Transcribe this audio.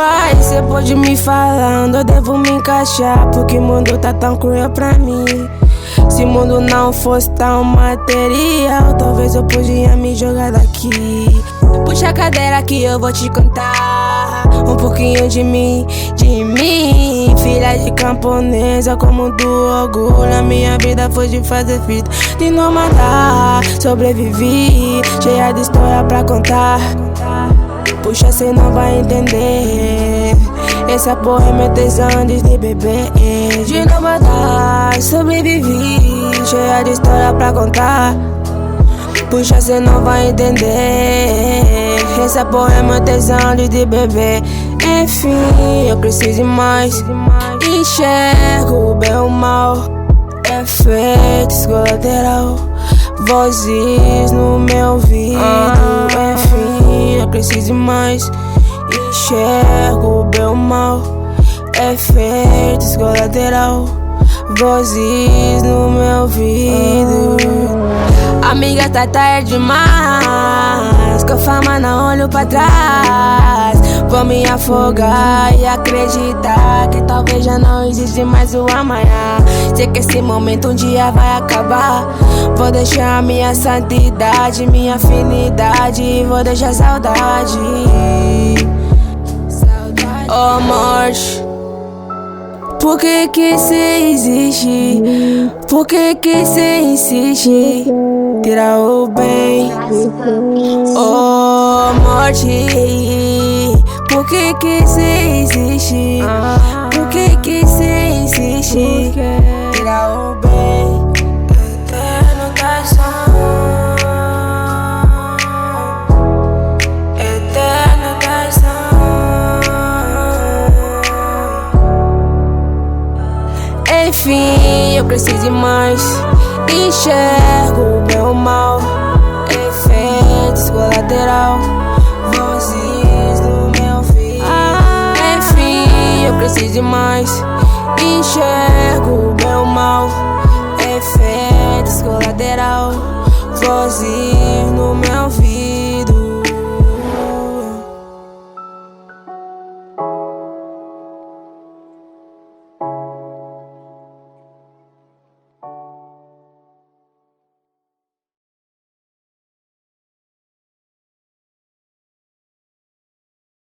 Pai, cê pode me falar onde eu devo me encaixar, porque o mundo tá tão cruel pra mim. Se o mundo não fosse tão material, talvez eu podia me jogar daqui. Puxa a cadeira que eu vou te contar um pouquinho de mim, filha de camponesa, como do orgulho. A minha vida foi de fazer fita, de nômada. Sobrevivi, cheia de história pra contar. Puxa, cê não vai entender. Essa porra é meu tesão desde bebê. De nômada, sobrevivi, cheia de história pra contar. Puxa, cê não vai entender. Essa porra é meu tesão desde bebê. Enfim, eu cresci demais. Enxergo o bem ou o mal. Efeitos colateral. Vozes no meu ouvido. Enfim, eu cresci demais. Enxergo o bem ou o mal. Efeitos colateral. Vozes no meu ouvido. Amiga, tá tarde demais. Com a fama não olho pra trás. Vou me afogar e acreditar que talvez já não existe mais o amanhã. Sei que esse momento um dia vai acabar. Vou deixar minha santidade, minha afinidade. Vou deixar saudade. Oh, morte, por que que cê existe? Por que que cê insiste? Tirar o bem. Oh, morte, por que que cê existe? Por que que cê insiste? Tirar o bem. Eterno traição. Eterno traição. Enfim, eu cresci demais. Enxergo o bem ou o mal. Efeitos colateral. Vozes no meu ouvido. Enfim, eu cresci demais. Enxergo o bem ou o mal. Efeitos colateral. Vozes no meu ouvido.